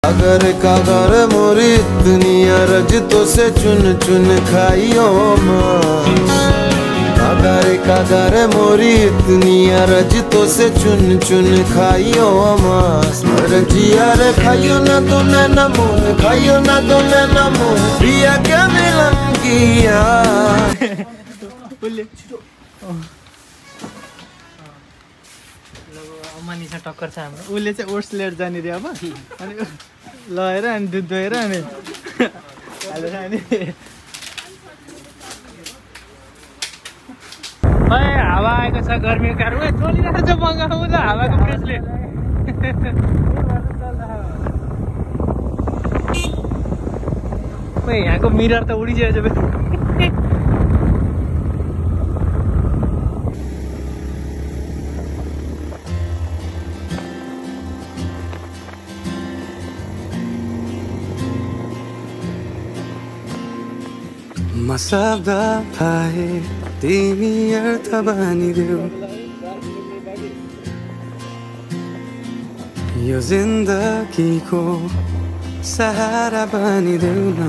कागर मोरी दुनिया रजतों से चुन चुन खाइयो कागर मोरी दुनिया रजतों से चुन चुन खाइयो रजिया रे खाइयो ना तो मैं न मोर खाइयो ना तो मैं न मोर प्रिया क्या मिलन किया मानिसा टक्कर छ हाम्रो उसले चाहिँ ओट्स लिएर जाने रे अब अनि लगाएर अनि दुध दुहेर अनि हालेर अनि हावा आएको छ गर्मीको कारण चलिरहेको छ बङ्गालमा त हावाको प्रेसले यहाँको मिरर त उडिसकेको छ मसाब्दा पाए तिमी अर्थ बनिदेऊ यो जिन्दगीको सहारा बनिदेऊ न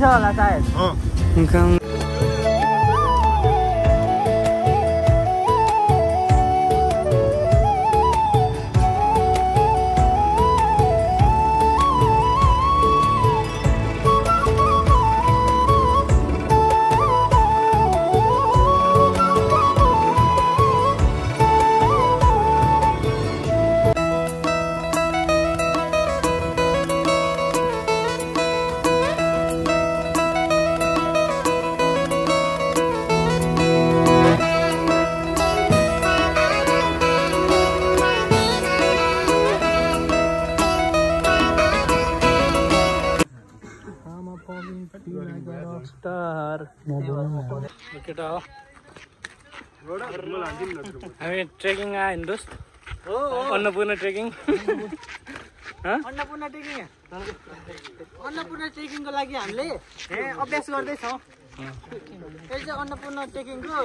होला सायद हामी ट्रेकिङ आयो नि दोस्त अन्नपूर्ण ट्रेकिङ अन्नपूर्ण ट्रेकिङको लागि हामीले अभ्यास गर्दैछौँ यो चाहिँ अन्नपूर्ण ट्रेकिङको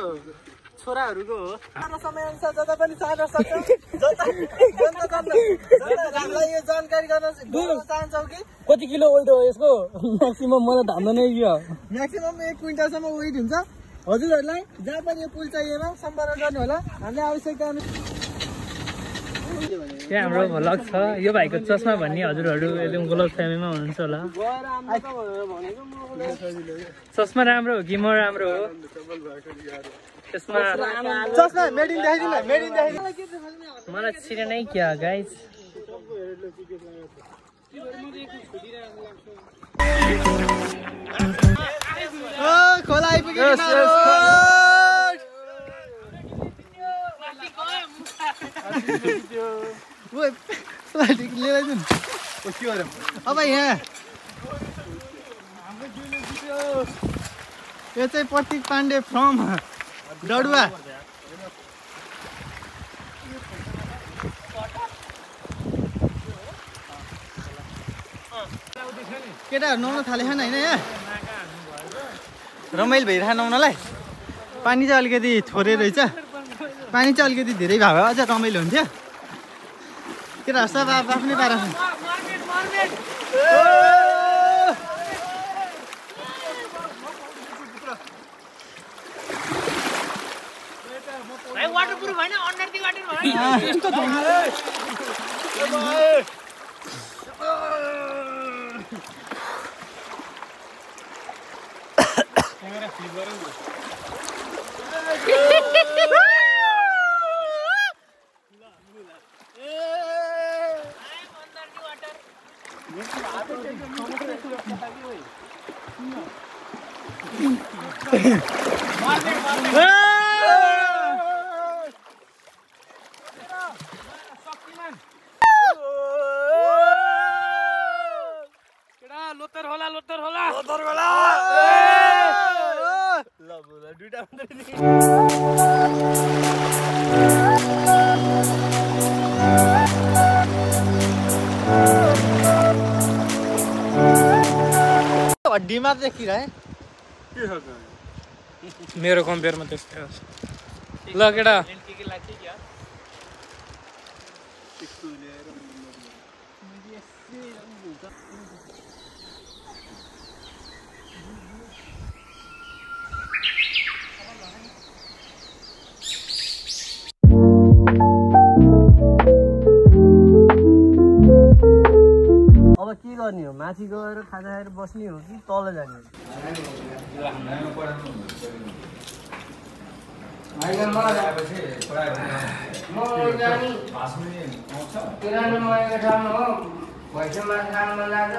छोराहरूको हो समय अनुसार जता पनि सार्न सक्छ यो जानकारी गर्न चाहन्छौ कि कति किलो वेट हो यसको म्याक्सिमम मलाई धान्दा नै यो म्याक्सिमम 1 क्विन्टलसम्म वेट हुन्छ हजुरहरूलाई जहाँ पनि यो पुल चाहिएमा सम्पर्क गर्नु होला हामीले आवश्यकता यहाँ हाम्रो भ्लग छ यो भाइको चस्मा भन्ने हजुरहरू एकदम गलत फ्यामिलीमा हुनुहुन्छ होला चस्मा राम्रो हो कि म राम्रो हो त्यसमा चस्मा मेड इन मलाई छिरे नै क्या गाइस खोला आइपुग्यो अब यहाँ यो चाहिँ प्रतीक पाण्डे फ्रम डडुवा केटाहरू नुहाउन थाले खान होइन यहाँ रमाइलो भइरहेको नुहाउनलाई पानी चाहिँ अलिकति थोरै रहेछ पानी चाहिँ अलिकति धेरै भयो भए अझ रमाइलो हुन्थ्यो केटाहरू सब आफ्नै पारा छ वाटरप्रुफ होइन अन्डर वाटर लोतर होला हड्डीमा देखिरहे मेरो कम्पेयरमा त्यस्तै हो ल केटा गर्ने हो? माथि गएर खाजा खाएर बस्ने हो कि तल जाने हो? पुरानो मरेको ठाउँमा हो भैँसी मासु खानु मन लाग्छ